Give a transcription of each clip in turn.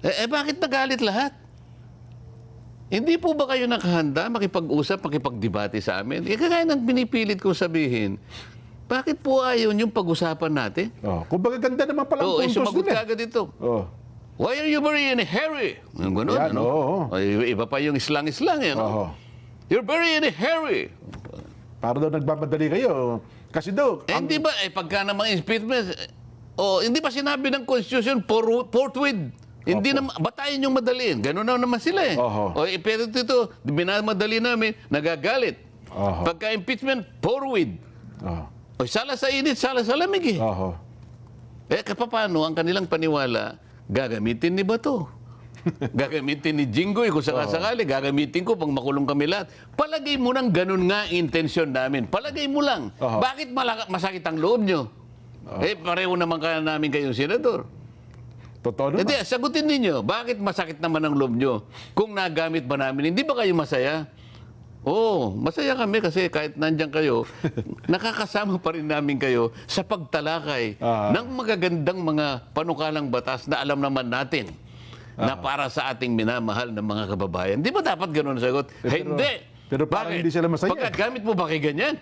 Bakit nagalit lahat? Hindi po ba kayo nakahanda makipag-usap, makipagdebate sa amin? Kagaya ng pinipilit kong sabihin, bakit po ayaw yung pag-usapan natin? Kumbaga ganda naman palang puntos sumagot nila. ka agad ito. Why are you very in a hurry? Yung ganun, Yan, ano? Iba pa yung islang-islang yan. You're very in a hurry. Para daw nagmamadali kayo. Kasi daw... Hindi ba, pagka namang impeachment, hindi ba sinabi ng Constitution, forthwith? Hindi na, batayin yung madaliin. Ganun na naman sila eh. Pero ito, binamadali namin, nagagalit. Pagka impeachment, forthwith. Sala sa init, sala sa lamig eh. Paano ang kanilang paniwala, gagamitin ni Bato? Gagamitin ni Jinggoy kung sakasakali, gagamitin ko pang makulong kami lahat. Palagay mo nang ganun nga intensyon namin. Palagay mo lang. Bakit masakit ang loob nyo? Pareho naman namin kayong senador. Totoo naman. Hindi, sagutin ninyo. Bakit masakit naman ang loob nyo? Kung nagamit ba namin, hindi ba kayo masaya? Masaya kami kasi kahit nandyan kayo, nakakasama pa rin namin kayo sa pagtalakay ng magagandang mga panukalang batas na alam naman natin na para sa ating minamahal na mga kababayan. Di ba dapat ganun sagot? Hindi. Pero parang hindi sila masaya. Pagkagamit mo ba kay ganyan?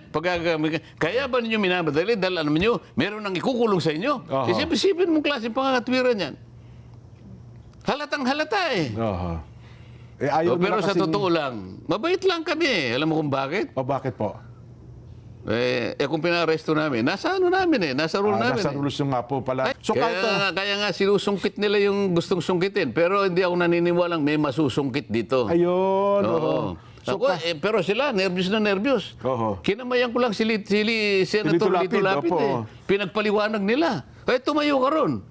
Kaya ba ninyo minamadali? Dahil alam nyo, meron nang ikukulong sa inyo. Isipin mong klaseng pangakatwiran yan. Halatang halata eh. Pero sa totoo lang, mabait lang kami. Alam mo kung bakit? Bakit po? Kung pinaresto namin, nasa ano namin nasa rule namin. Nasa rules yung nga po pala. So, kaya nga sinusungkit nila yung gustong sungkitin. Pero hindi ako naniniwalang may masusungkit dito. Ayun. Pero sila, nervyos na nervyos. Kinamayan ko lang si Senator Lito Lapid. Pinagpaliwanag nila. Kaya tumayo ka ron.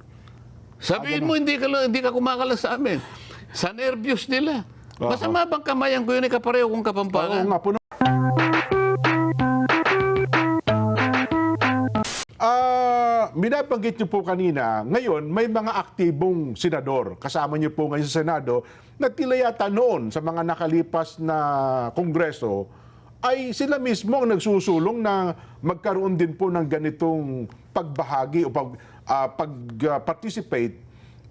Sabihin mo, hindi ka kumakalas sa amin. Sa nervyos nila. Masama bang kamayan ko yun, kapareho kong Kapampangan? Oo nga po. Binabanggit niyo po kanina, ngayon may mga aktibong senador, kasama niyo po ngayon sa Senado, na tila yata noon sa mga nakalipas na kongreso, ay sila mismo ang nagsusulong na magkaroon din po ng ganitong pagbahagi o pag-participate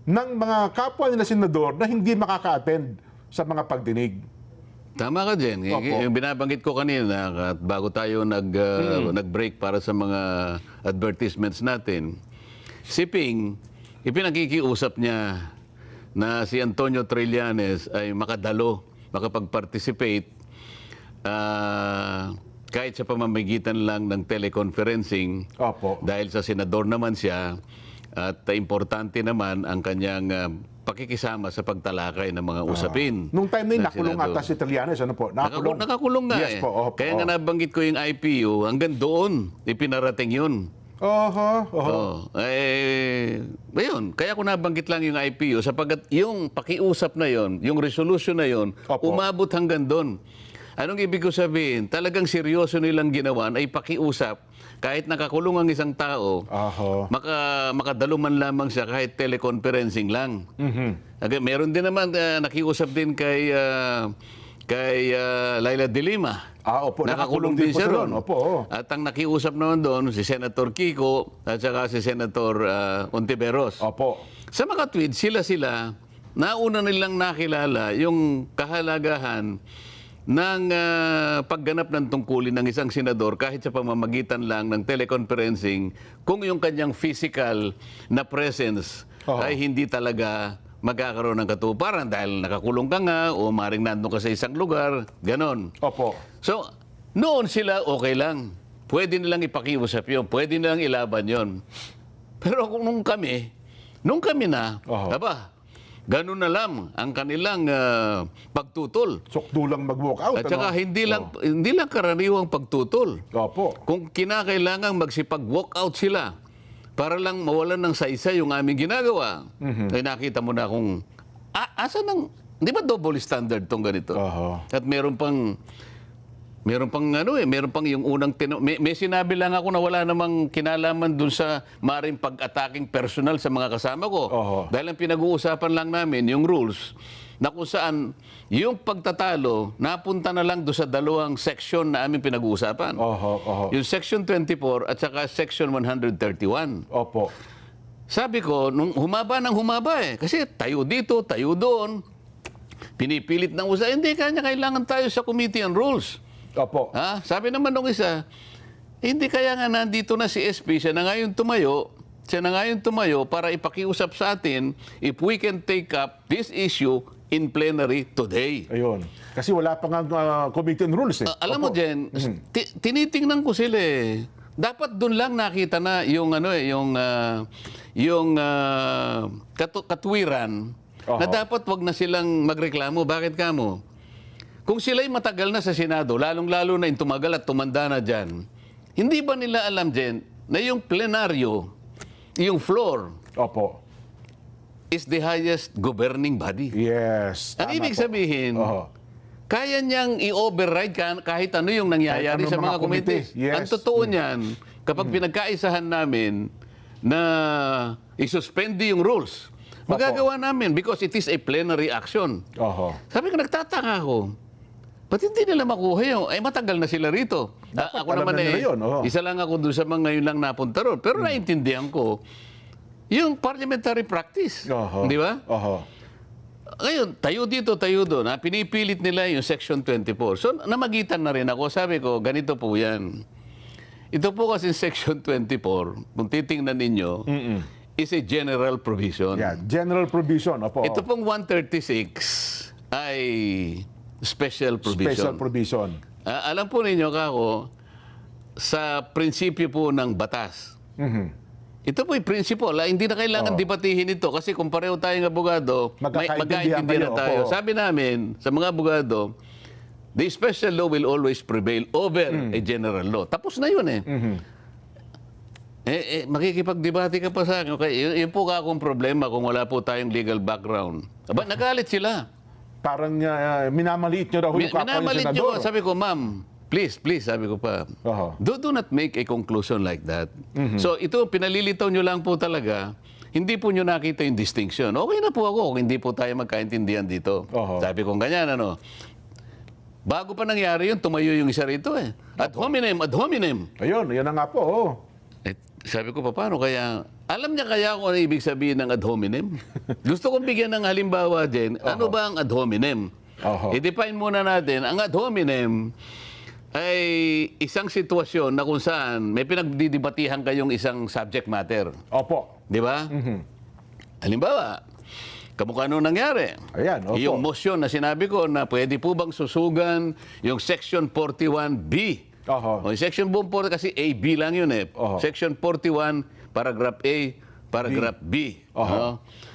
ng mga kapwa nila senador na hindi makaka-attend sa mga pagdinig. Tama ka, Jen. Yung binabanggit ko kanina, at bago tayo nag-break para sa mga advertisements natin, si Ping, ipinakikiusap niya na si Antonio Trillanes ay makapag-participate kahit sa pamamagitan lang ng teleconferencing. Dahil sa senador naman siya at importante naman ang kanyang pakikisama sa pagtalakay ng mga usapin. Nung time na yun, nakulong ata si Trillanes, ano po? Nakakulong nga yes, po. Kaya nga nabanggit ko yung IPU, hanggang doon, ipinarating yun. Ayun, kaya ko nabanggit lang yung IPU, sapagat yung pakiusap na yon, yung resolution na yon, umabot hanggang doon. Anong ibig ko sabihin? Talagang seryoso nilang ginawa ay pakiusap. Kahit nakakulong ang isang tao, makadalo man lamang siya kahit teleconferencing lang. Meron din naman, nakiusap din kay Laila de Lima. Nakakulong din siya doon. At ang nakiusap naman doon, si Senator Kiko at saka si Senator Ontiveros. Sa mga tweet, sila, nauna nilang nakilala yung kahalagahan ng pagganap ng tungkulin ng isang senador kahit sa pamamagitan lang ng teleconferencing kung yung kanyang physical na presence ay hindi talaga magkakaroon ng katuparan dahil nakakulong ka nga o maring nandun ka sa isang lugar, ganon. So, noon sila okay lang. Pwede nilang ipakiusap yun, pwede nilang ilaban yun. Pero nung kami na, ganun na lang ang kanilang pagtutol. Sukdulang mag-walk out. At saka hindi lang karaniwang pagtutol. Kung kinakailangan magsipag-walk out sila para lang mawalan ng saysay yung aming ginagawa, ay nakita mo na kung di ba double standard tong ganito? At meron pang yung unang may sinabi lang ako na wala namang kinalaman dun sa maring pag-attacking personal sa mga kasama ko. Dahil ang pinag-uusapan lang namin yung rules na kung saan yung pagtatalo napunta na lang doon sa dalawang section na aming pinag-uusapan. Yung section 24 at saka section 131. sabi ko, nung humaba eh. Kasi tayo dito, tayo doon. Pinipilit ng usa. Hindi, kailangan tayo sa Committee on Rules. Opo. Ha? Sabi naman nung isa, hindi kaya nga nandito na si SP, siya na ngayon tumayo para ipakiusap sa atin if we can take up this issue in plenary today. Ayun. Kasi wala pa nga Committee on Rules eh. Alam mo, Jen, tinitingnan ko sila eh. Dapat doon lang nakita na yung katwiran na dapat wag na silang magreklamo. Bakit kamo? Kung sila'y matagal na sa Senado, lalong-lalo na yung tumagal at tumanda na dyan, hindi ba nila alam, Jen, na yung plenaryo, yung floor, Opo. is the highest governing body? Yes. Ang tama ibig po. sabihin, Oho. kaya niyang i-override kahit ano yung nangyayari Kahit anong sa mga mga komite. komite. Yes. Ang totoo niyan, kapag pinagkaisahan namin na isuspende yung rules, magagawa namin because it is a plenary action. Oho. Sabi ko, nagtataka ako. Ba't hindi nila makuha yun? Ay, matagal na sila rito. Dapat Ako alam naman na nila yun, oho. isa lang ako doon sa mga ngayon lang napunta ron. Pero naintindihan ko, yung parliamentary practice. Oho. Di ba? Oho. Ngayon, tayo dito, tayo doon. Pinipilit nila yung Section 24. So, namagitan na rin ako. Sabi ko, ganito po yan. Ito po kasi Section 24, kung titingnan ninyo, is a general provision. Yeah, general provision. Opo. Ito pong 136 ay special provision. Special provision. Alam po ninyo, kako, sa prinsipyo po ng batas, ito po yung principle. Hindi na kailangan debatihin ito kasi kung pareho tayong abogado, Magkakaintindihan magkaintindihan kayo, tayo. opo. Sabi namin sa mga abogado, the special law will always prevail over a general law. Tapos na yun eh. Makikipagdebate ka pa sa akin. Okay, yun po akong problema kung wala po tayong legal background. Aba, nagalit sila. Parang minamaliit nyo raw yung kapwa yung Minamalit nyo. senador. Sabi ko, ma'am, please, sabi ko pa, Oho. do not make a conclusion like that. So ito, pinalilitaw nyo lang po talaga, hindi po nyo nakita yung distinction. Okay na po ako kung hindi po tayo magkaintindihan dito. Oho. Sabi ko ganyan, ano. Bago pa nangyari yun, tumayo yung isa rito eh. Ad hominem, ad hominem. Ayun, yan na nga po. Oh. Sabi ko, paano kaya? Alam niya kaya kung ano ibig sabihin ng ad hominem? Gusto kong bigyan ng halimbawa din. Ano ba ang ad hominem? Oho. I-define muna natin. Ang ad hominem ay isang sitwasyon na kung saan may pinagdidibatihan kayong isang subject matter. Opo. Di ba? Halimbawa, kamukha nung nangyari. Ayan, opo. Yung motion na sinabi ko na pwede po bang susugan yung Section 41B. Oho. O, yung Section 41 kasi A, B lang yun eh. Oho. Section 41, paragraph A, paragraph B. Oho. No?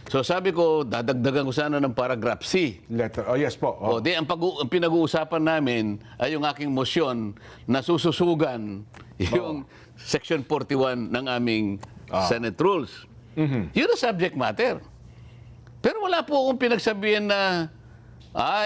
So sabi ko, dadagdagan ko sana ng paragraph C. Letter. Oh, yes po. O, Oh. di, ang pinag-uusapan namin ay yung aking motion na sususugan yung Section 41 ng aming Senate Rules. Yun ang subject matter. Pero wala po akong pinagsabihan na,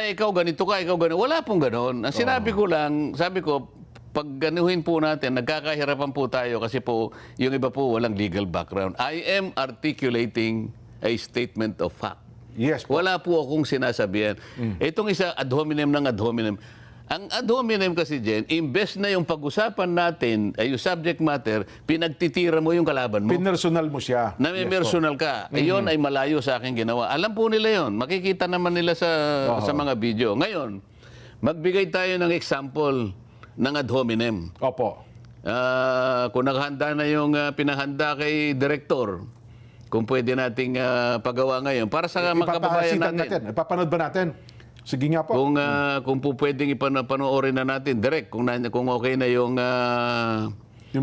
ikaw ganito ka, ikaw ganito. Wala pong ganon. Ang sinabi ko lang, sabi ko, pag ganuhin po natin, nagkakahirapan po tayo kasi po, yung iba po walang legal background. I am articulating a statement of fact. Yes po. Wala po akong sinasabihan. Itong isa, ad hominem ng ad hominem. Ang ad hominem kasi, Jen, imbes na yung pag-usapan natin, ay yung subject matter, pinagtitira mo yung kalaban mo. Pinersonal mo siya. Na may personal ka. Iyon ay malayo sa aking ginawa. Alam po nila yon. Makikita naman nila sa mga video. Ngayon, magbigay tayo ng example ng ad hominem. Opo. Kung naghanda na yung pinahanda kay Direktor, kung pwede nating pagawa ngayon para sa magkababayan natin. Ipapanood ba natin? Sige nga po. Kung po pwedeng ipanoorin na natin direct kung okay na yung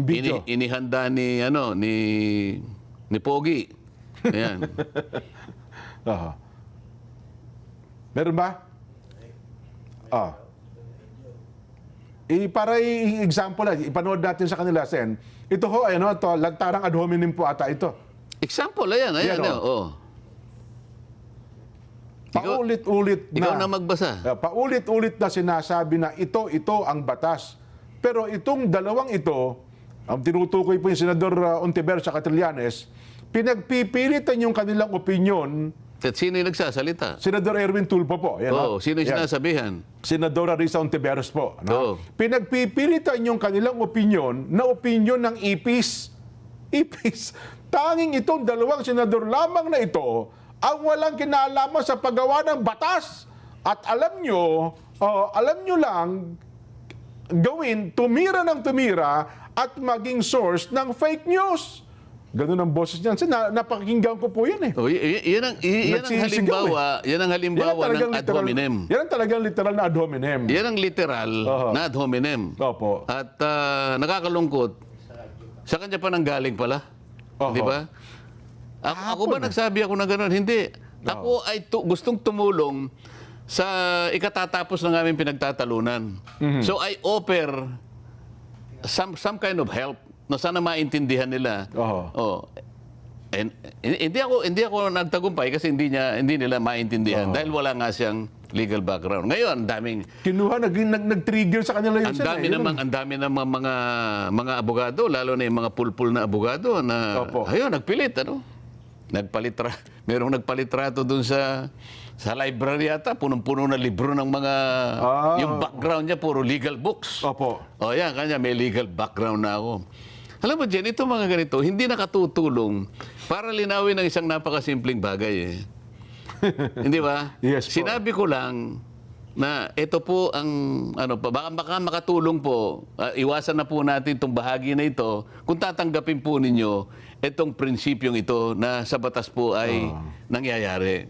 video. Inihanda ni ni Pogi. Ayan. Aha. Meron ba? Para example lang, ipanood natin sa kanila, Sen. Ito ho, to, lantarang ad hominem po ata ito. Example, ayan. Yan, Paulit-ulit na. Ikaw na magbasa. Paulit-ulit na sinasabi na ito ang batas. Pero itong dalawang ito, ang tinutukoy po yung Senador Ontiveros sa Trillanes, pinagpipilitan yung kanilang opinyon. At sino yung nagsasalita? Senador Erwin Tulfo po. Yan, sino yung sinasabihan? Senadora Risa Ontiveros po. Oo. Pinagpipilitan yung kanilang opinyon na opinyon ng IPIS. IPIS. tanging itong dalawang senador lamang na ito ang walang kinalaman sa paggawa ng batas. At alam nyo lang gawin, tumira ng tumira at maging source ng fake news. Ganun ang boses niyan. Napakinggan ko po yan eh. Yan ang halimbawa, yan ang halimbawa ng ad hominem. Yan ang talagang literal na ad hominem. Yan ang literal na ad hominem. Opo. At nakakalungkot, sa kanya pa nang galing pala. Di ba? Ako ba nagsabi ako na gano'n? Hindi. Ako ay gustong tumulong sa ikatatapos ng aming pinagtatalunan. So I offer some kind of help na sana maintindihan nila. And hindi ako nagtagumpay kasi hindi nila maintindihan dahil wala nga siyang legal background. Ngayon, daming kinuha nag-trigger sa kanila yun. Ang dami namang mga abogado, lalo na yung mga pulpul na abogado na ayun, nagpilit merong nagpalitrato doon sa library yata, punong-puno na libro ng mga yung background niya puro legal books. Opo. Yan, kanya may legal background na ako. Alam mo, Jen, ito mga ganito, hindi nakatutulong para linawin ang isang napakasimpleng bagay eh. Hindi ba? Yes po. Sinabi ko lang na ito po ang, baka makatulong po, iwasan na po natin itong bahagi na ito kung tatanggapin po ninyo itong prinsipyong ito na sa batas po ay nangyayari.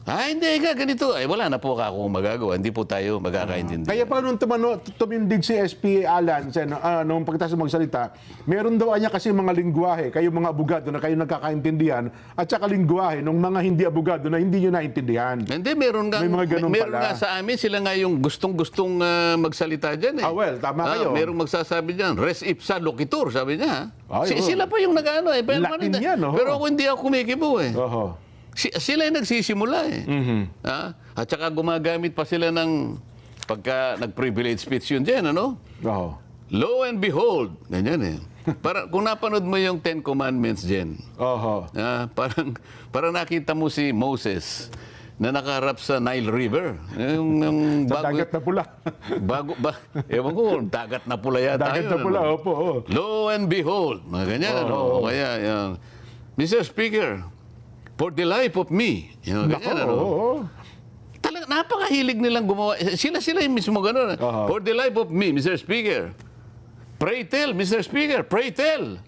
Hindi ka ganito. Wala na po akong magagawa. Hindi po tayo magkakaintindi. Kaya pa nung tumindig si SP Alan, nung pagkatapos magsalita, meron daw niya kasi mga lingwahe, kayo mga abogado na kayo nagkakaintindihan, at saka lingwahe ng mga hindi abogado na hindi nyo naintindihan. Hindi, meron nga sa amin, sila nga yung gustong-gustong magsalita dyan eh. Well, tama kayo. Merong magsasabi dyan, res ipsa loquitur, sabi niya. Sila pa yung nag-ano eh. Latin yan, pero ako hindi ako kumikibo eh. Sila yung nagsisimula eh. At saka gumagamit pa sila ng pagka nag-privilege speech yun dyan, ano? Lo and behold, ganyan eh. Kung napanood mo yung Ten Commandments dyan, parang nakita mo si Moses na nakaharap sa Nile River. Sa dagat na pula. Ewan ko, dagat na pula yata. Dagat na pula, opo. Lo and behold, mga ganyan, ano? Kaya, Mr. Speaker, for the life of me. Talaga, napakahilig nilang gumawa. Sila yung mismo gano'n. For the life of me, Mr. Speaker. Pray tell, Mr. Speaker. Pray tell.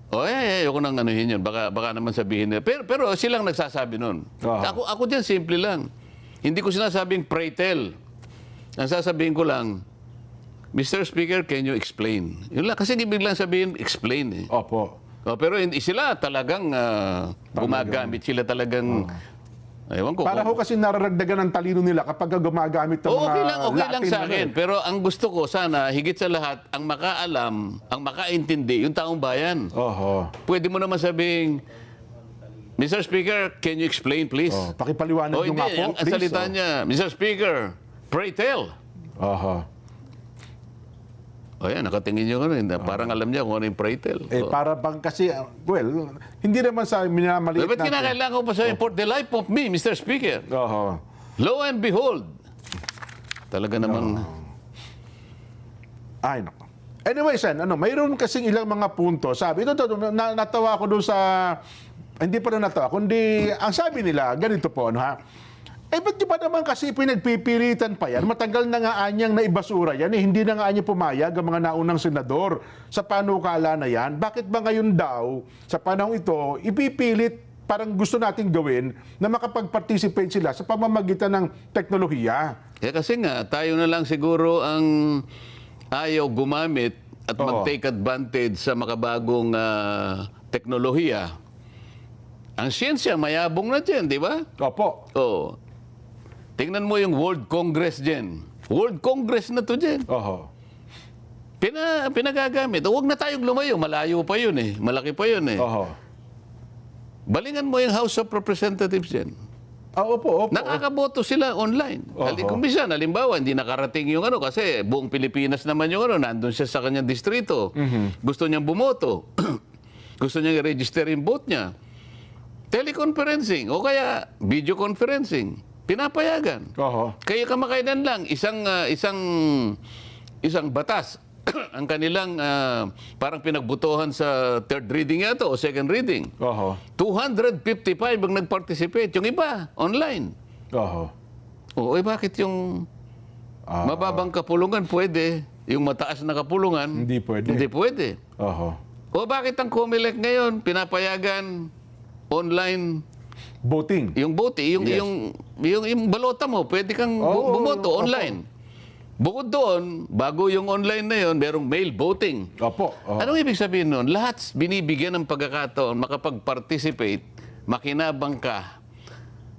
Ayoko nang anuhin yun. Baka naman sabihin nila. Pero silang nagsasabi nun. Ako dyan, simple lang. Hindi ko sinasabing pray tell. Ang sasabihin ko lang, Mr. Speaker, can you explain? Yun lang. Kasi ibig lang sabihin, explain eh. Opo. Pero hindi sila talagang gumagamit. Sila talagang, ewan ko. Para ho kasi nararagdagan ng talino nila kapag gumagamit ng mga okay lang sa akin. Pero ang gusto ko sana, higit sa lahat, ang makaalam, ang makaintindi, yung taong bayan. Pwede mo naman sabing, Mr. Speaker, can you explain please? Pakipaliwanag nyo nga po, ang salita niya, Mr. Speaker, pray tell. Nakatingin nyo parang alam niya kung ano yung pray tell. Para bang kasi, hindi naman sa minamaliit natin. Ba't kinakailangan ko pa sabihin, for the life of me, Mr. Speaker. Lo and behold. Talaga namang... Ay, naku. Anyway, Sen, mayroon kasing ilang mga punto. Sabi, natawa ko doon sa... Hindi pa rin natawa, kundi ang sabi nila, ganito po, ba't di ba naman kasi pinagpipilitan pa yan? Matagal na nga anyang naibasura yan. Hindi na nga anya pumayag ang mga naunang senador sa panukala na yan. Bakit ba ngayon daw, sa panahon ito, ipipilit parang gusto nating gawin na makapag-participate sila sa pamamagitan ng teknolohiya? Kasi nga, tayo na lang siguro ang ayaw gumamit at mag-take advantage sa makabagong teknolohiya. Ang siyensya, mayabong na dyan, di ba? Opo. Tingnan mo yung World Congress dyan. World Congress na to dyan. Pinagagamit. Huwag na tayong lumayo. Malayo pa yun eh. Malaki pa yun eh. Balingan mo yung House of Representatives dyan. Opo. Nakakaboto sila online. Kung minsan, halimbawa, hindi nakarating yung kasi buong Pilipinas naman yung nandun siya sa kanyang distrito. Gusto niyang bumoto. Gusto niyang i-register yung vote niya. Teleconferencing o kaya video conferencing. Pinapayagan. Kaya kamakailan lang isang batas ang kanilang parang pinagbutuhan sa third reading yata o second reading. 255 ang nag-participate. Yung iba, online. Oo, bakit yung mababang kapulungan pwede, yung mataas na kapulungan Hindi pwede. Hindi pwede. O bakit ang COMELEC ngayon pinapayagan online Voting. yung bote, yung balota mo, pwede kang bumoto online. Bukod doon, bago yung online na yun, merong mail voting. Anong ibig sabihin nun? Lahat binibigyan ng pagkakataon makapag-participate, makinabang ka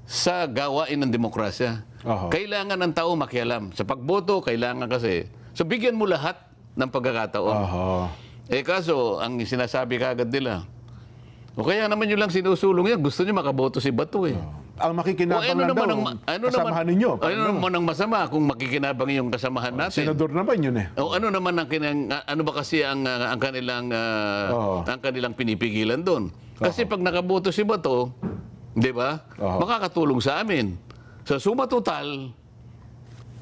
sa gawain ng demokrasya. Kailangan ng tao makialam. Sa pagboto, kailangan kasi. So, bigyan mo lahat ng pagkakataon. Kaso, ang sinasabi kagad nila, o kaya naman yun lang sinusulong yan, gusto nyo makaboto si Bato Ang makikinabang lang daw, kasamahan ninyo. Ano naman ang masama kung makikinabang yung kasamahan natin? Senador naman yun O ano naman ano ba kasi ang kanilang pinipigilan doon? Kasi pag nakaboto si Bato, di ba? Makakatulong sa amin. Sa suma total,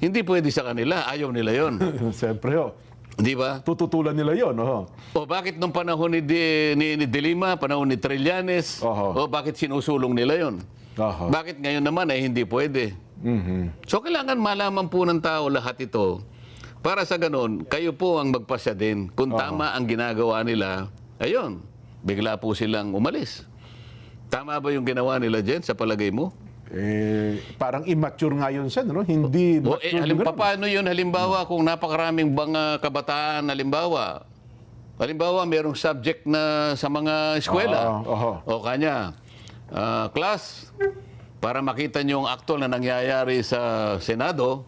hindi pwede sa kanila. Ayaw nila yon. Siyempre, Di ba? tututulan nila yon. O bakit nung panahon ni De Lima, panahon ni Trillanes, o bakit sinusulong nila yon? Bakit ngayon naman ay hindi pwede? So kailangan malaman po ng tao lahat ito. Para sa ganun, kayo po ang magpasya din. Kung tama ang ginagawa nila, ayun, bigla po silang umalis. Tama ba yung ginawa nila dyan sa palagay mo? Parang immature nga yun, Sen, no? Hindi mature. Paano yun? Halimbawa, kung napakaraming mga kabataan, halimbawa, merong subject na sa mga eskwela. O kanya, class, para makita niyo ang akto na nangyayari sa Senado,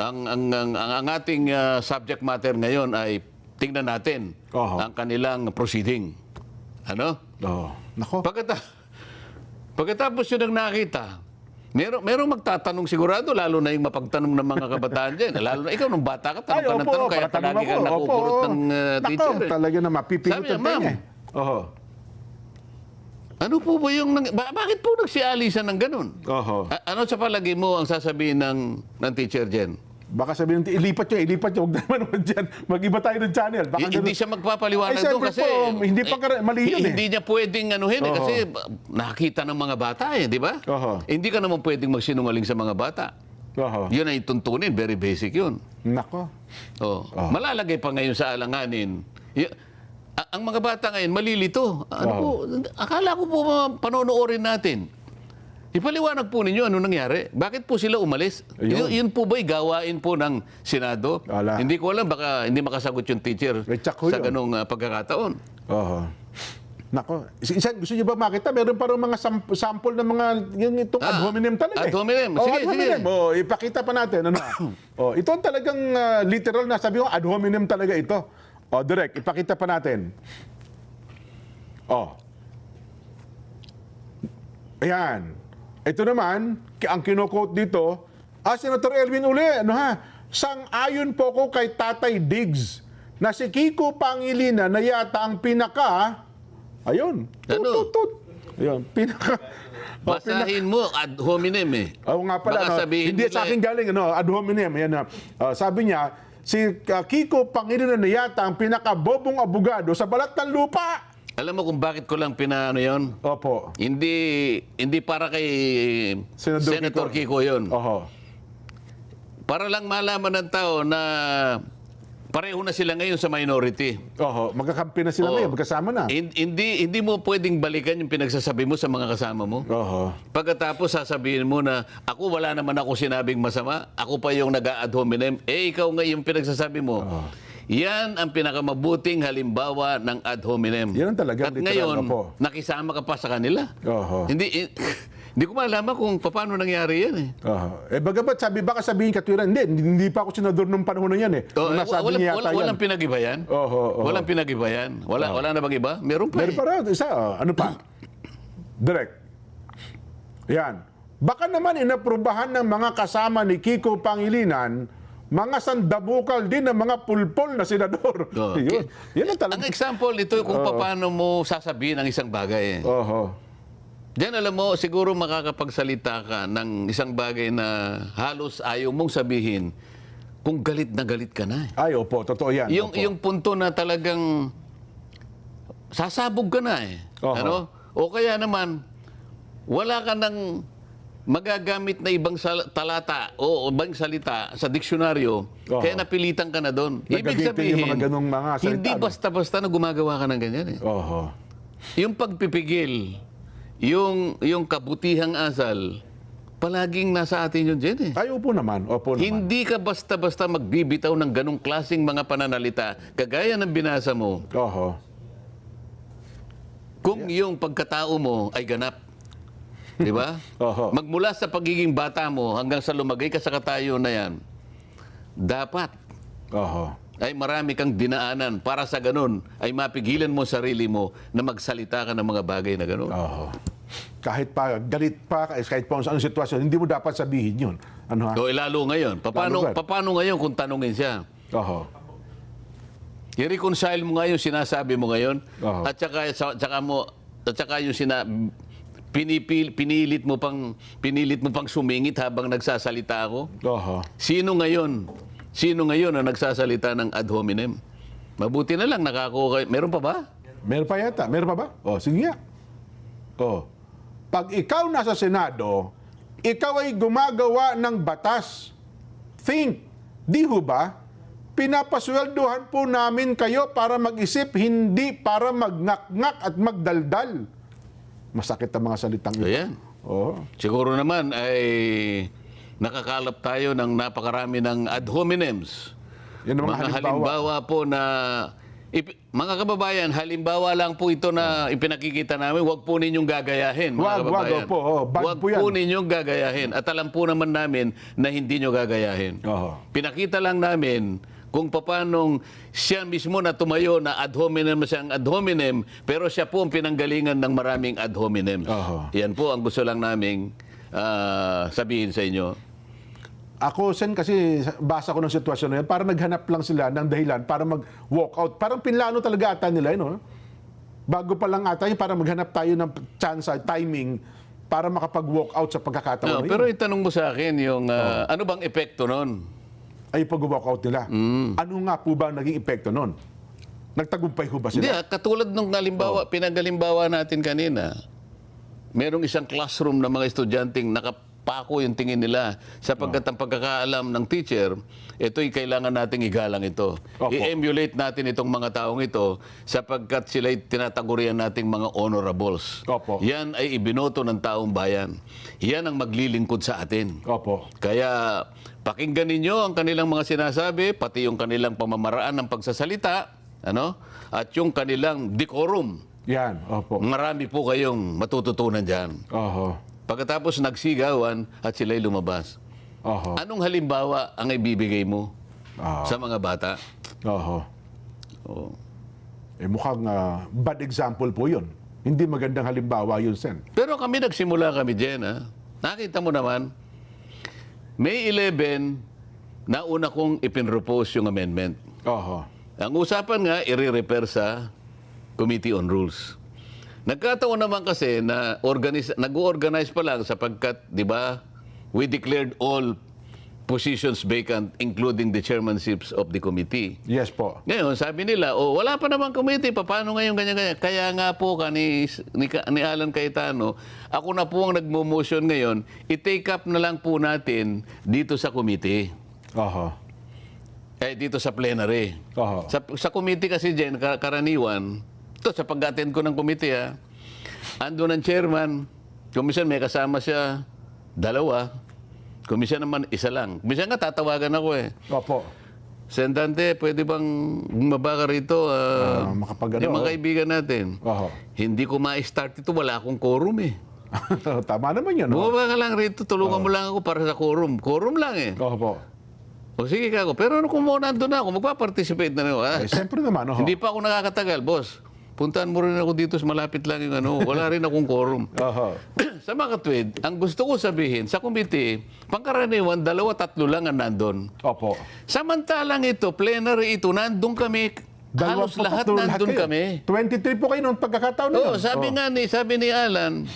ang ating subject matter ngayon ay tingnan natin ang kanilang proceeding. Ano? Nako. Pagkatapos yun ang nakita, merong magtatanong sigurado, lalo na yung mapagtanong ng mga kabataan dyan. Lalo na ikaw, nung bata ka, tanong ka ng tanong, kaya palagi kang nakukurot ng teacher. Nako, talaga na mapipilitan ma'am, ano po ba yung... bakit po nagsialisan ng ganun? Ano sa palagi mo ang sasabihin ng teacher dyan? Baka sabihin, ilipat nyo, huwag naman dyan. Mag-iba tayo ng channel. Hindi siya magpapaliwanag doon kasi... hindi pa mali yun Hindi niya pwedeng anuhin kasi nakakita ng mga bata di ba? Hindi ka naman pwedeng magsinungaling sa mga bata. Yun ay tuntunin, very basic yun. Nako. Malalagay pa ngayon sa alanganin. Ang mga bata ngayon, malilito. Akala ko po panonoorin natin. Ipaliwanag po ninyo ano nangyari. Bakit po sila umalis? Yun po ba'y gawain po ng Senado? Hindi ko alam, baka hindi makasagot yung teacher sa ganung pagkakataon. Nako. Gusto niyo ba makita? Meron parang mga sample ng mga itong ad hominem talaga. Ad hominem. Sige. Ipakita pa natin. Ito ang talagang literal na sabi ko, ad hominem talaga ito. Direct, ipakita pa natin. Ayan. Ito naman, ang kino-quote dito, Senator Erwin uli, sang-ayon po ko kay Tatay Diggs na si Kiko Pangilinan na yata ang pinaka, ayun, ayun, pinaka, basahin mo, ad hominem Oo nga pala, hindi sa akin galing, ad hominem, ayan, sabi niya, si Kiko Pangilinan na yata ang pinaka-bobong abogado sa balat ng lupa. Alam mo kung bakit ko lang pinaano yon? Opo. Hindi para kay Senator Kiko yon. Para lang malaman ng tao na pareho na sila ngayon sa minority. Magkakampi na sila ngayon, magkasama na. Hindi mo pwedeng balikan yung pinagsasabi mo sa mga kasama mo. Pagkatapos sasabihin mo na ako wala naman ako sinabing masama, ako pa yung nag-ad hominem, ikaw nga yung pinagsasabi mo. Yan ang pinakamabuting halimbawa ng ad hominem. Yan ang talaga. At ngayon, nakisama ka pa sa kanila. Hindi ko malaman kung paano nangyari yan Bagamat baka sabihin katwiran, hindi pa ako senador nung panahon na yan walang pinag-iba yan. Walang pinag-iba yan. Wala na bang iba? Meron pa Meron pa rin. Isa, ano pa? Direct. Yan. Baka naman inaprubahan ng mga kasama ni Kiko Pangilinan mga sandabukal din ng mga pulpol na senador. Yan ang talaga. Ang example nito kung paano mo sasabihin ang isang bagay. Diyan alam mo, siguro makakapagsalita ka ng isang bagay na halos ayaw mong sabihin kung galit na galit ka na. Ay, opo, totoo yan. Yung punto na talagang sasabog ka na eh. Oho. Ano? O kaya naman, wala ka nang magagamit na ibang talata o ibang salita sa diksyonaryo, Oho. kaya napilitan ka na doon. Ibig Nagagamitin sabihin, yung mga ganong mga salita, hindi no? basta-basta na gumagawa ka ng ganyan eh. Oho. Yung pagpipigil, yung kabutihang asal, palaging nasa atin yun dyan eh. Ay, opo naman. Opo naman. Hindi ka basta-basta magbibitaw ng ganong klaseng mga pananalita, kagaya ng binasa mo, Oho. kung yung pagkatao mo ay ganap. Di ba? Oho. Magmula sa pagiging bata mo hanggang sa lumagay ka sa katayo na yan, dapat Oho. ay marami kang dinaanan para sa ganun ay mapigilan mo sarili mo na magsalita ka ng mga bagay na ganun. Oho. Kahit pa, galit pa, kahit pa sa anong sitwasyon, hindi mo dapat sabihin yun. Ano ha? O lalo ngayon, paano ngayon kung tanungin siya? Oho. I-reconcile mo nga yung sinasabi mo ngayon Oo. at saka yung pinilit mo pang sumingit habang nagsasalita ako. Oho. Sino ngayon ang nagsasalita ng ad hominem? Mabuti na lang nakakuha. Meron pa ba? Meron pa yata. Meron pa ba? O, sige nga. O. Pag ikaw nasa Senado, ikaw ay gumagawa ng batas. Think. Di ho ba? Pinapasweldohan po namin kayo para mag-isip, hindi para magngak-ngak at magdaldal. Masakit ang mga salitang ito. Ayan. Oo. Siguro naman ay nakakalap tayo ng napakarami ng ad hominems. Yan ang Mga halimbawa po na mga kababayan, halimbawa lang po ito na ipinakikita namin, huwag po ninyong gagayahin, mga kababayan. Wag po. Oh, bad Huwag po yan. po ninyong gagayahin. At alam po naman namin na hindi nyo gagayahin. Oho. Pinakita lang namin kung paanong siya mismo na tumayo na ad hominem siyang ad hominem, pero siya po ang pinanggalingan ng maraming ad hominem. Oho. Yan po ang gusto lang naming sabihin sa inyo. Ako, Sen, kasi basa ko ng sitwasyon na yan, para naghanap lang sila ng dahilan para mag-walk out. Parang pinlano talaga ata nila, no? Bago pa lang ata yun, para maghanap tayo ng chance, timing, para makapag-walk out sa pagkakataon na yun. Pero itanong mo sa akin yung ano bang epekto nun? Ay pag-walk out nila. Ano nga po ba ang naging epekto nun? Nagtagumpay ho ba Hindi, sila? katulad nung pinagalimbawa natin kanina, merong isang classroom na mga estudyanteng nakapako yung tingin nila sapagkat ang pagkakaalam ng teacher, ito'y kailangan nating igalang ito. Opo. I-emulate natin itong mga taong ito sapagkat sila'y tinatagurian nating mga honorables. Opo. Yan ay ibinoto ng taong bayan. Yan ang maglilingkod sa atin. Opo. Kaya pakinggan ninyo ang kanilang mga sinasabi, pati yung kanilang pamamaraan ng pagsasalita, at yung kanilang decorum. Yan, opo. Marami po kayong matututunan dyan. Oho. Pagkatapos nagsigawan at sila'y lumabas. Oho. Anong halimbawa ang ibibigay mo Oho. sa mga bata? Oho. Oh. Mukhang bad example po yun. Hindi magandang halimbawa yun, Sen. Pero nagsimula kami dyan. Nakita mo naman, May 11, nauna kong ipinropose yung amendment. Oho. Ang usapan nga, i-repair sa Committee on Rules. Nagkataon naman kasi na nag-organize pa lang sapagkat, di ba, we declared all positions vacant, including the chairmanships of the committee. Yes po. Ngayon, sabi nila, wala pa naman committee, paano ngayon ganyan-ganyan? Kaya nga po, ni Alan Cayetano, ako na po ang nagmo-motion ngayon, i-take up na lang po natin dito sa committee. Oho. Dito sa plenary. Oho. Sa committee kasi dyan, karaniwan, ito sa pag-attend ko ng committee, ando ng chairman, commission may kasama siya, 2, commission naman isa lang. Commission nga tatawagan ako Opo. Sendante, pwede bang bumaba ka rito? Makapag-ano, Yung mga kaibigan natin. Oho. Hindi ko ma-start ito, wala akong quorum eh. Tama naman yun, no? Bumaba ka lang rito, tulungan mo lang ako para sa quorum. Quorum lang eh. Opo. O sige kako, pero kung mo nandun na ako, magpa-participate na rin ako. Siyempre naman, oho. Hindi pa ako nakakatagal, boss. Puntahan mo rin ako dito, malapit lang yung wala rin akong quorum. Oho. Sa mga katwid, ang gusto ko sabihin, sa committee, pangkaraniwan, 2-3 lang ang nandun. Opo. Samantalang ito, plenary ito, nandun kami, halos lahat nandun kami. 23 po kayo noong pagkakataon na Oo, sabi ni Alan,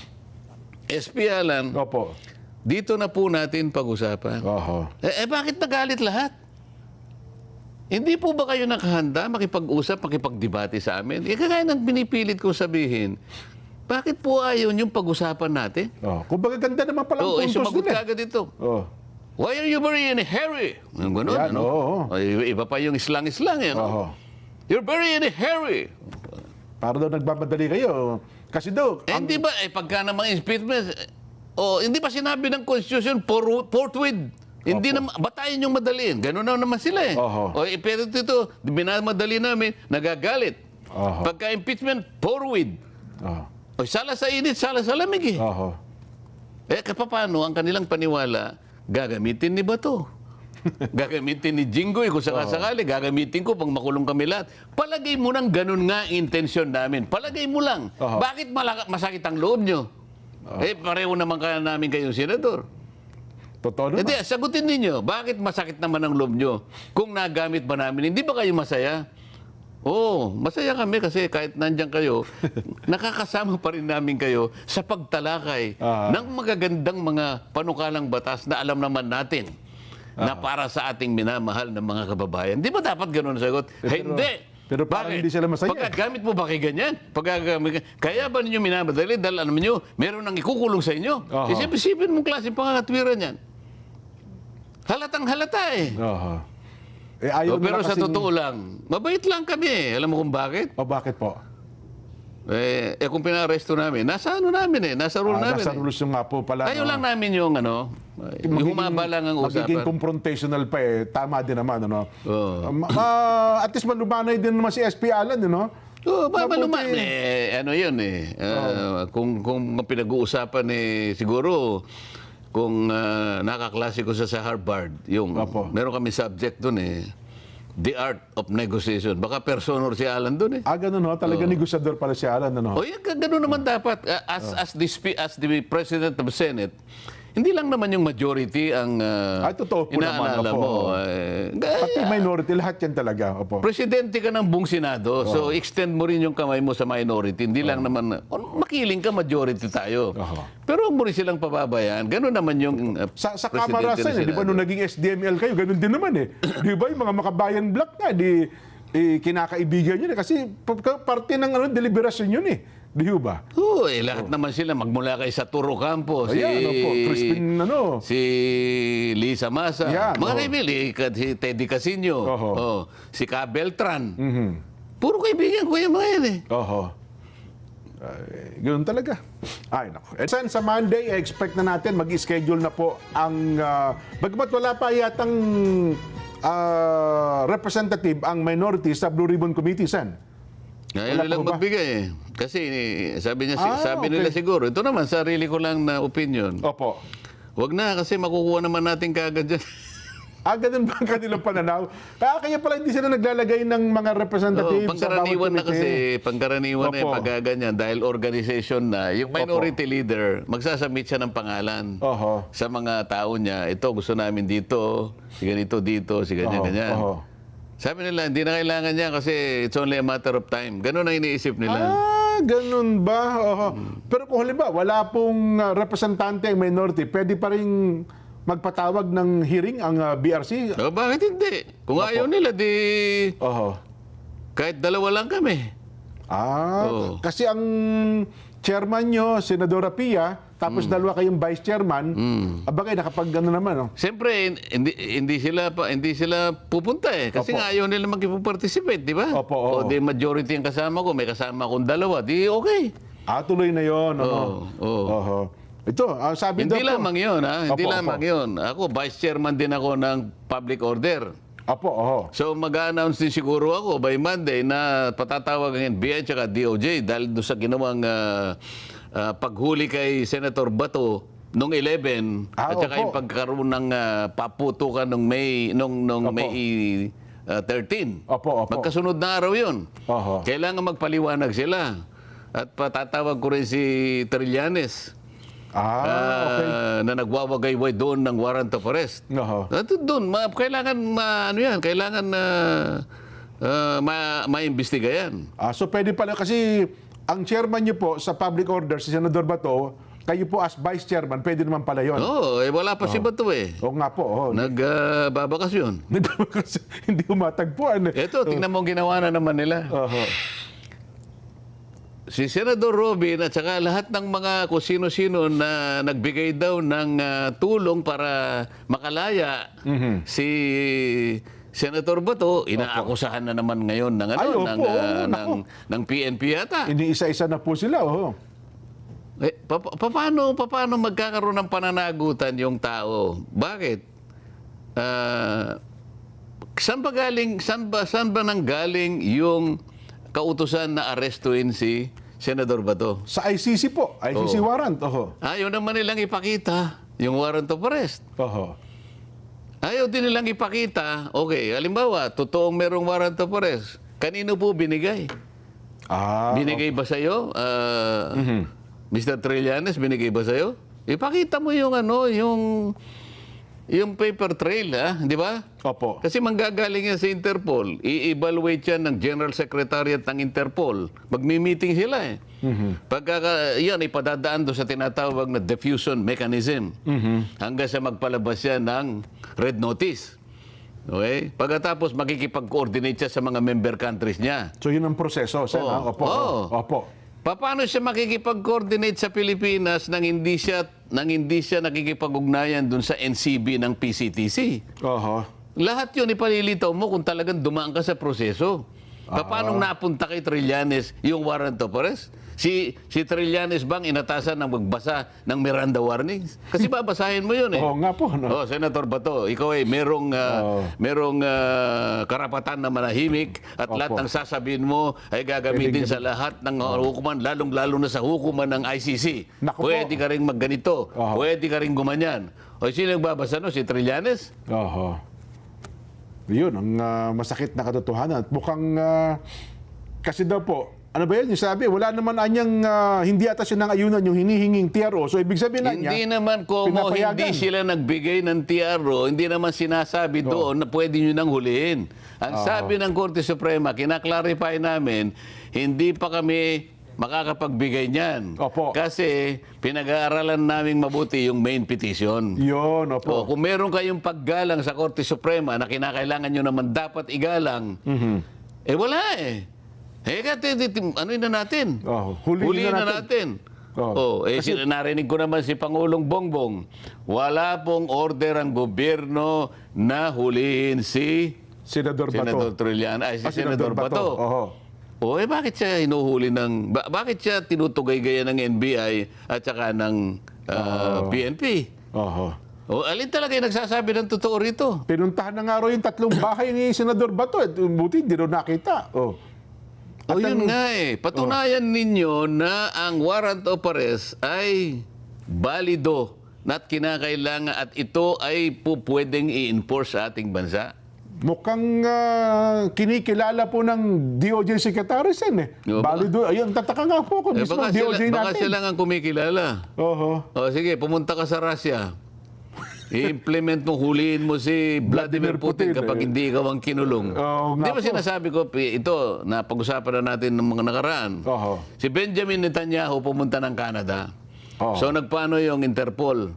SP Alan, Opo. dito na po natin pag-usapan. Oho. Bakit nagalit lahat? Hindi po ba kayo nakahanda makipag-usap, makipagdebate sa amin? Kagaya ng pinipilit kong sabihin, bakit po ayaw yung pag-usapan natin? Kumbaga ganda naman palang puntos sumagot din ka agad ito. Oh. Why are you very in a hurry? Ganun, Yan, ano? oo. Iba pa yung islang-islang, yan. You're very in a hurry. Para daw nagmamadali kayo. Kasi daw... Hindi ba, pagka namang impeachment, hindi ba sinabi ng Constitution, forthwith? Hindi na, batayin yung madaliin. Ganun na naman sila eh. Pero ito, minamadali namin, nagagalit. Pagka impeachment, forthwith. Sala sa init, sala sa lamig eh. Paano ang kanilang paniwala, gagamitin ni Bato? Gagamitin ni Jinggoy kung sakasakali, gagamitin ko pang makulong kami lahat. Palagay mo nang ganun nga intensyon namin. Palagay mo lang. Bakit masakit ang loob nyo? Pareho naman namin kayong senador. Totoo naman. Hindi, sagutin ninyo. Bakit masakit naman ang loob nyo? Kung nagamit ba namin, hindi ba kayo masaya? Masaya kami kasi kahit nandiyan kayo, nakakasama pa rin namin kayo sa pagtalakay ng magagandang mga panukalang batas na alam naman natin na para sa ating minamahal na mga kababayan. Di ba dapat ganun ang sagot? Hindi. Pero parang hindi sila masaya. Pagkagamit mo ba kay ganyan? Kaya ba ninyo minamadali dahil alam nyo, meron nang ikukulong sa inyo? Isipin mong klase pangakatwiran yan. Halatang halata eh. Pero sa totoo lang, mabait lang kami eh. Alam mo kung bakit? Bakit po? Kung pinaresto namin, nasa ano namin eh, nasa rule namin. Nasa rules yung nga po pala. Ayaw lang namin yung yung humaba lang ang usapan. Magiging confrontational pa eh. Tama din naman, ano? At least malumanay din naman si SP Alan, ano? Maluman. Ano yun eh. Kung pinag-uusapan eh, siguro, kung nakaklase ko sa Harvard, meron kami subject dun eh, The Art of Negotiation. Baka personor si Alan dun eh. Ganun, no? Talaga negosyador pala si Alan, ano? Ganun naman dapat. As the President of the Senate, hindi lang naman yung majority ang totoo po inaalala naman, mo. Pati minority, lahat yan talaga. Presidente ka ng buong Senado, so extend mo rin yung kamay mo sa minority. Hindi lang naman, makiling ka, majority tayo. Pero huwag mo rin silang pababayaan. Ganun naman yung sa Kamarasan, di ba nung naging SDML kayo, ganun din naman eh. Di ba yung mga makabayan black nga, kinakaibigan yun eh. Kasi parte ng deliberasyon yun eh. Di ba? Lahat naman sila. Magmula kay Saturo Campo, Crispin, si Lisa Masa, mga kaibigan, si Teddy Casino, si Ka Beltran. Puro kaibigan ko yung mga yan eh. Ganoon talaga. Ay, nako. Sa Monday, expect na natin, mag-schedule na po ang, bagamat wala pa yatang representative ang minority sa Blue Ribbon Committee, Sen. Ngayon nilang magbigay eh. Kasi sabi nila siguro, ito naman, sarili ko lang na opinion. Wag na kasi makukuha naman natin kaagad dyan. Ganun ba ang kanilang pananaw? Kaya pala hindi sila naglalagay ng mga representative sa bawat committee. Pangkaraniwan na yung pagkaganyan dahil organization na, yung minority leader, magsasubmit siya ng pangalan sa mga tao niya. Ito, gusto namin dito, si ganito dito, si ganyan. Sabi nila, hindi na kailangan niya kasi it's only a matter of time. Ganun ang iniisip nila. Ganun ba? Pero kung halimbawa, wala pong representante ang minority, pwede pa rin magpatawag ng hearing ang BRC? Bakit hindi? Kung ayaw nila, kahit dalawa lang kami. Kasi ang chairman nyo, Senadora Pia, tapos dalawa kayong vice chairman, abagay nakapag ano naman, no? Siyempre, hindi sila pupunta eh. Kasi nga ayaw nila mag-participate, di ba? O di majority ang kasama ko, may kasama akong dalawa, di okay. Tuloy na yun. Ito, sabi hindi daw lamang yun, ha? Hindi lamang yun. Ako, vice chairman din ako ng public order. So mag-a-announce din siguro ako by Monday na patatawag ang NBI at DOJ dahil doon sa ginawang paghuli kay Senator Bato nung 11 at saka yung pagkaroon ng paputukan nung May 13. Magkasunod na araw yun. Kailangan magpaliwanag sila. At patatawag ko rin si Trillanes. Na nagwawagayway doon ng warrant of arrest. Doon, kailangan maimbestiga yan. So pwede pala kasi ang chairman niyo po sa public order, si Senador Bato, Kayo po as vice chairman, pwede naman pala yun. Oo, wala pa si Bato eh. Oo nga po. Oh. Nagbabakasyon. Hindi umatagpuan. Ito, tingnan mo ang ginawa na naman nila. Si Senador Robin at saka lahat ng mga kung sino-sino na nagbigay daw ng tulong para makalaya si Senator Bato, inaakusahan na naman ngayon ng PNP yata. Iniisa-isa na po sila. Paano magkakaroon ng pananagutan yung tao? Bakit? Saan ba nanggaling yung kautusan na arestuin si Senador Bato? Sa ICC po. ICC warrant. Ayaw naman nilang ipakita yung warrant of arrest. Ayaw din nilang ipakita, okay, halimbawa, totoong merong warrant of arrest. Kanino po binigay? Binigay ba sa'yo? Mr. Trillanes, binigay ba sa'yo? Ipakita mo yung yung paper trail, di ba? Opo. Kasi manggagaling yan sa Interpol. I-evaluate yan ng General Secretariat ng Interpol. Magmi-meeting sila eh. Yan, ipadadaan doon sa tinatawag na diffusion mechanism. Hanggang sa magpalabas yan ng red notice. Okay? Pagkatapos, makikipag-coordinate siya sa mga member countries niya. So yun ang proseso. Opo. Paano siya makikipag-coordinate sa Pilipinas nang hindi siya nakikipag-ugnayan dun sa NCB ng PCTC? Lahat yun ipalilitaw mo kung talagang dumaan ka sa proseso. Paano napunta kay Trillanes yung warrant of arrest? Si Trillanes bang inatasan ng magbasa ng Miranda warnings? Kasi babasahin mo yun eh. Oo nga po. No? Senator Bato, ikaw ay merong karapatan na manahimik at lahat ng sasabihin mo ay gagamitin sa lahat ng hukuman, lalong-lalo na sa hukuman ng ICC. Pwede ka rin magganito, pwede ka rin gumanyan. O sino nagbabasa no? Si Trillanes? Yun, ang masakit na katotohanan. At mukhang, kasi daw po, ano ba yun? Yung sabi, wala naman anyang, hindi ata siya ng ayunan yung hinihinging TRO. So, ibig sabihin na niya, hindi naman kung hindi sila nagbigay ng TRO, hindi naman sinasabi doon na pwede nyo nang huliin. Ang sabi ng Korte Suprema, kinaklarify namin, hindi pa kami makakapagbigay niyan. Kasi pinag-aaralan naming mabuti yung main petition. Yun, opo. Kung meron kayong paggalang sa Korte Suprema na kinakailangan nyo naman dapat igalang, wala eh. Ano na natin? Huliin na natin. Narinig ko naman si Pangulong Bongbong, wala pong order ang gobyerno na huliin si Senador Trillanes, Senador Bato. Bakit siya hinuhuli bakit siya tinutugay-gaya ng NBI at saka ng PNP? Alin talaga yung nagsasabi ng totoo rito? Pinuntahan na nga yung 3 bahay ni Senador Bato. Buti, hindi rin nakita. Yun nga eh. Patunayan ninyo na ang warrant of arrest ay balido at kinakailangan at ito ay pwedeng i-enforce sa ating bansa. Mukhang kinikilala po ng DOJ Secretary Sen eh. Balido. Ayun, tataka nga po ako mismo DOJ natin. Baka sila nga kumikilala. Sige, pumunta ka sa Russia. I-implement mo, huliin mo si Vladimir Putin kapag hindi ikaw ang kinulong. Di ba sinasabi ko, ito, napag-usapan na natin ng mga nakaraan. Si Benjamin Netanyahu pumunta ng Canada. So nagpaano yung Interpol?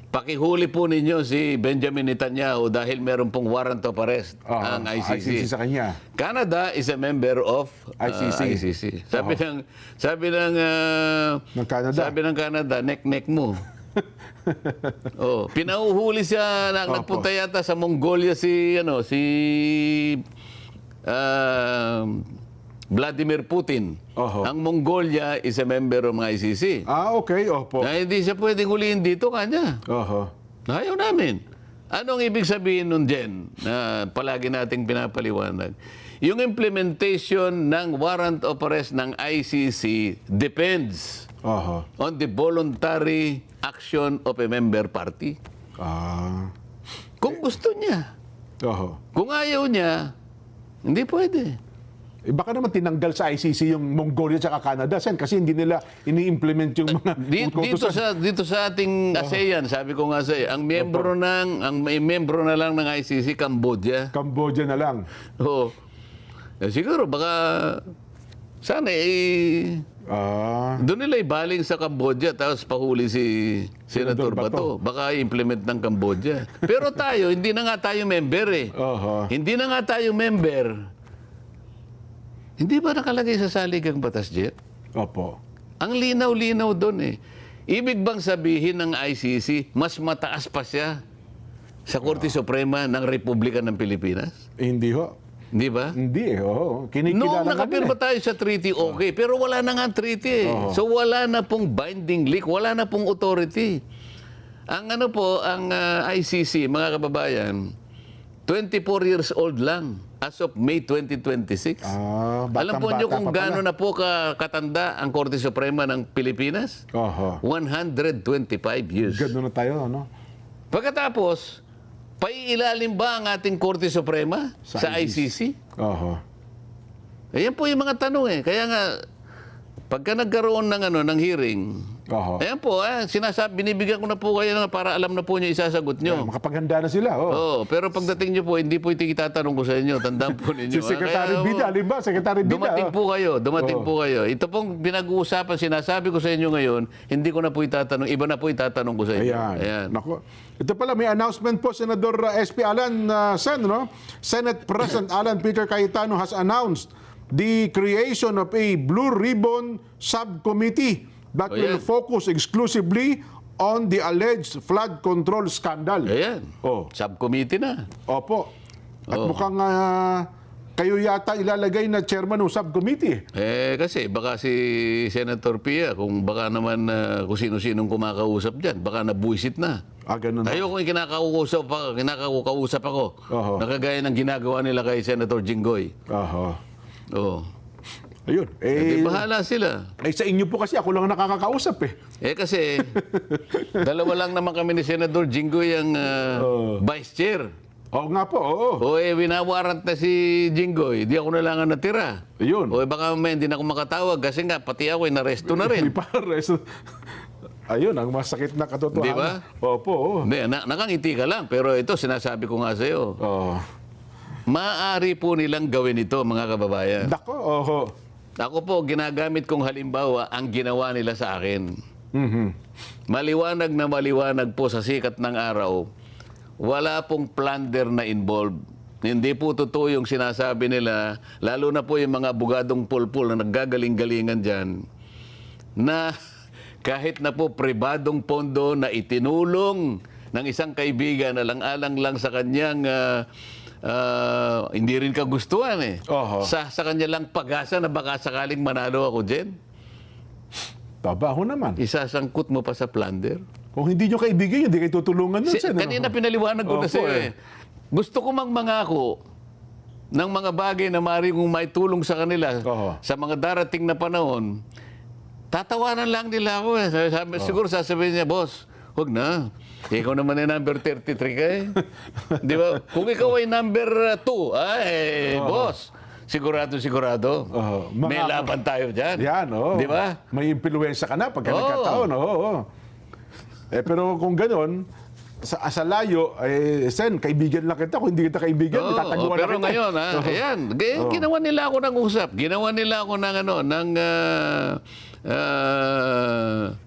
Pakihuli po ninyo si Benjamin Netanyahu dahil meron pong warrant of arrest ang ICC. Sa kanya. Canada is a member of ICC. Sabi ng Canada, nek-nek mo. Pinauhuli siya, nagpunta yata sa Mongolia si Vladimir Putin. Ang Mongolia is a member of ICC. Okay. Opo. Na hindi siya pwedeng huliin dito kanya. Ayaw namin. Anong ibig sabihin nun, Jen, na palagi nating pinapaliwanag? Yung implementation ng warrant of arrest ng ICC depends on the voluntary action of a member party. Kung gusto niya. Kung ayaw niya, hindi pwede. Baka naman tinanggal sa ICC yung Mongolia at Canada, Sen, kasi hindi nila ini-implement yung mga dito sa ating ASEAN, sabi ko nga ang miyembro na lang ng ICC, Cambodia. Cambodia na lang. Siguro baka sana Doon nila ibaling sa Cambodia tapos pahuli si Senator Bato. Baka i-implement ng Cambodia. Pero tayo, hindi na nga tayo member eh. Hindi na nga tayo member. Hindi ba nakalagay sa saligang batas, Jet? Opo. Ang linaw-linaw doon eh. Ibig bang sabihin ng ICC, mas mataas pa siya sa Korte Suprema ng Republika ng Pilipinas? Hindi ho. Hindi ba? Hindi eh. Kinikilala Noong na nakapirma tayo sa treaty, okay. Pero wala na nga ang treaty eh. So wala na pong binding leak, wala na pong authority. Ang ano po, ang ICC, mga kababayan, 24 years old lang as of May 2026. Alam po niyo kung gaano na po katanda ang Korte Suprema ng Pilipinas? 125 years. Gano'n na tayo, ano? Pagkatapos, paiilalim ba ang ating Korte Suprema sa ICC? Ayan po yung mga tanong eh. Kaya nga, pagka nagkaroon ng hearing, ayan po, binibigyan ko na po kayo para alam na po niyo isasagot niyo. Makapaghanda na sila. Pero pagdating niyo po, hindi po itatanong ko sa inyo. Tandaan po ninyo. Si Secretary Bida, halimbawa, Secretary Bida. Dumating po kayo. Ito pong pinag-uusapan, sinasabi ko sa inyo ngayon, hindi ko na po itatanong, iba na po itatanong ko sa inyo. Ayan. Naku. Ito pala, may announcement po, Senador SP Alan Sen, no? Senate President Alan Peter Cayetano has announced the creation of a Blue Ribbon Subcommittee that will focus exclusively on the alleged flood control scandal. Ayan. Subcommittee na. Opo. At mukhang kayo yata ilalagay na chairman ng subcommittee. Kasi baka si Senator Pia, kung baka naman kung sino-sinong kumakausap dyan, baka nabuisit na. Ganun. Ayoko yung kinakausap ako. Nakagaya ng ginagawa nila kay Senator Jinggoy. Ayun. Bahala sila. Sa inyo po kasi ako lang nakakakausap eh. Kasi dalawa lang naman kami ni Senator Jinggoy ang vice chair. Nga po, winawarrant na si Jinggoy. Di ako na lang ang natira. Ayun. Baka hindi na ako makatawag kasi nga pati ako naresto na rin. Ayun, ang masakit na katotohanan. Di ba? Opo. Nakangiti ka lang. Pero ito, sinasabi ko nga sa'yo. Maaari po nilang gawin ito, mga kababayan. Ako po, ginagamit kong halimbawa ang ginawa nila sa akin. Maliwanag na maliwanag po sa sikat ng araw, wala pong plunder na involved. Hindi po totoo yung sinasabi nila, lalo na po yung mga bugadong pulpul na naggagaling-galingan dyan, na kahit na po pribadong pondo na itinulong ng isang kaibigan na lang-alang lang sa kanyang hindi rin kagustuhan eh. Sa kanya lang pag-asa na baka sakaling manalo ako dyan. Babaho naman. Isasangkot mo pa sa plunder. Kung hindi nyo kaibigan, hindi kayo tutulungan nun. Kanina pinaliwanag ko na sa'yo eh. Gusto ko mangako ng mga bagay na maaaring kung may tulong sa kanila sa mga darating na panahon. Tatawanan lang nila ako eh. Siguro sasabihin niya, boss, huwag na. Ikaw naman ay number 33 ka eh. Di ba? Kung ikaw ay number 2, boss, sigurado. May laban tayo dyan. Yan, Di ba? May impluwensya ka na pagka nagkataon. Pero kung gano'n, sa layo, Sen, kaibigan lang kita. Kung hindi kita kaibigan, itataguan na kita. Pero ngayon, ayan, ginawa nila ako ng usap. Ginawa nila ako ng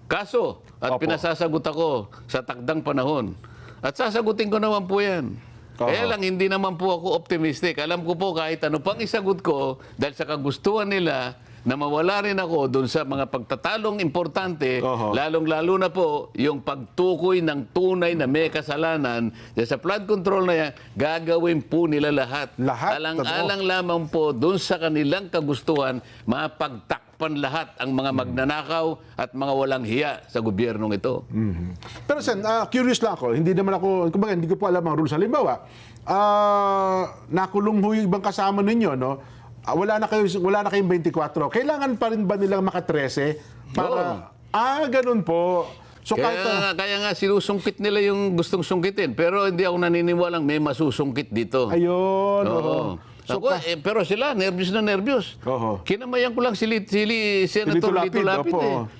kaso. At pinasasagot ako sa takdang panahon. At sasagutin ko naman po yan. Kaya lang, hindi naman po ako optimistic. Alam ko po kahit ano pang isagot ko, dahil sa kagustuhan nila, na mawala rin ako doon sa mga pagtatalong importante, lalong-lalo na po yung pagtukoy ng tunay na may kasalanan. Dahil sa flood control na yan, gagawin po nila lahat. Alang-alang lamang po doon sa kanilang kagustuhan, mapagtakpan lahat ang mga magnanakaw at mga walang hiya sa gobyernong ito. Pero Sen, curious lang ako. Hindi naman ako, kumbaga, hindi ko po alam ang rules. Halimbawa, nakulong ho yung ibang kasama ninyo, no? Wala na kayong 24. Kailangan pa rin ba nilang maka-13 para ganun po. So kaya nga sinusungkit nila yung gustong sungkitin, pero hindi ako naniniwalang may masusungkit dito. Ayun. So, pero sila nervyos na nervyos. Kinamayan ko lang si Senator Lito Lapid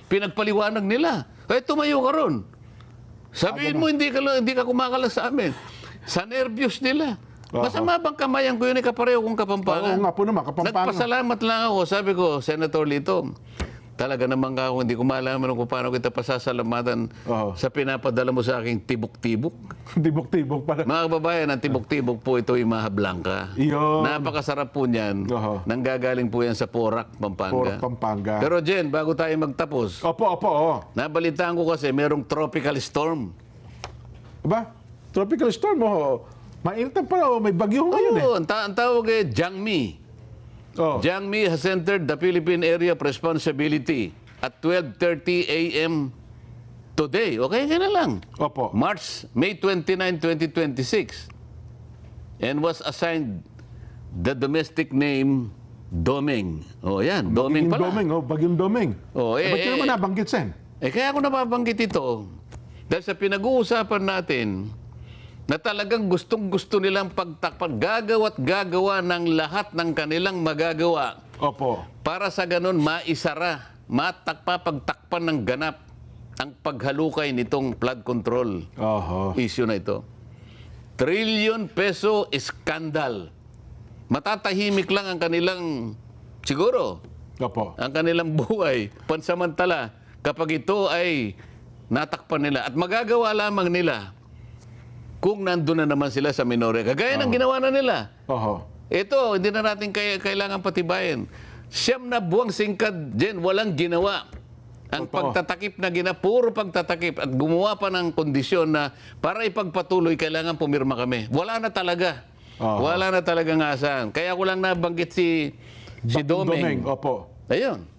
pinagpaliwanag nila. Kaya tumayo ka ron. Sabihin mo hindi ka kumakalas sa amin. Sa nervyos nila. Masama bang kamayan ko yun kapareho kong Kapampangan? Oo nga po naman, Kapampangan. Nagpasalamat lang ako. Sabi ko, Senator Lito, talaga naman ako, hindi ko malaman kung paano kita pasasalamatan sa pinapadala mo sa aking tibok-tibok. Tibok-tibok pala. Mga kababayan, ang tibok-tibok po ito ay Maha Blanca. Yun. Napakasarap po niyan. Nanggagaling po yan sa Porac, Pampanga. Porac, Pampanga. Pero Jen, bago tayo magtapos, Opo. nabalitaan ko kasi merong tropical storm. Aba, tropical storm, mainit na pala, may bagyo ngayon eh. Oo, ang tawag ay Jiangmi. Jiangmi has entered the Philippine Area of Responsibility at 12:30 a.m. today. Okay, kaya na lang. Opo. May 29, 2026. And was assigned the domestic name Doming. Yan. Doming pala. Bagyong Doming. Ba't yun naman nabanggit, Sen? Kaya ako napabanggit ito. Dahil sa pinag-uusapan natin, na talagang gustong-gusto nilang pagtakpan, gagawa ng lahat ng kanilang magagawa. Opo. Para sa ganun, maisara, pagtakpan ng ganap ang paghalukay nitong flood control issue na ito. Trillion peso scandal. Matatahimik lang ang kanilang, siguro, ang kanilang buhay, pansamantala, kapag ito ay natakpan nila. At magagawa lamang nila kung nandun na naman sila sa Minoria. Kagaya ng ginawa na nila. Ito, hindi na natin kailangan patibayin. 9 na buwang singkad, Jen, walang ginawa. Ang pagtatakip na puro pagtatakip at gumawa pa ng kondisyon na para ipagpatuloy, kailangan pumirma kami. Wala na talaga. Wala na talagang asahan. Kaya ko lang nabanggit si Doming. Ayun.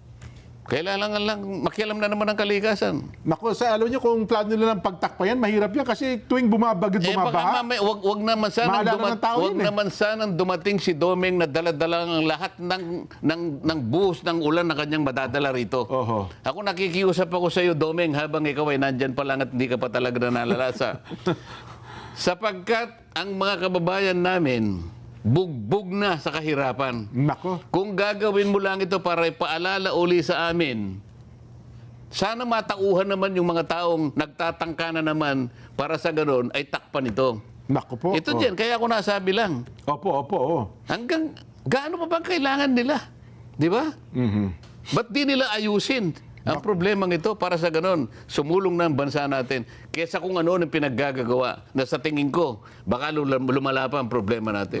Kailangan lang, makialam na naman ang kalikasan. Naku, alam niyo kung plano nila ng pagtakpa yan, mahirap yan kasi tuwing bumabagit, bumabaha. Wag naman sanang dumating si Doming na dala-dala ang lahat ng buhos ng ulan na kanyang madadala rito. Ako nakikiusap ako sa iyo, Doming, habang ikaw ay nandyan pa lang at hindi ka pa talaga nalalasa. Sapagkat ang mga kababayan namin, bugbog na sa kahirapan. Nako. Kung gagawin mo lang ito para ipaalala uli sa amin, sana matauhan naman yung mga taong nagtatangka na naman para sa ganon ay takpan ito. Nako po. Ito dyan, kaya ako nasabi lang. Opo. Hanggang gaano pa bang kailangan nila? Di ba? Ba't di nila ayusin ang problemang ito para sa ganon, sumulong na ang bansa natin kesa kung ano ang pinaggagawa na sa tingin ko, baka lumala pa ang problema natin.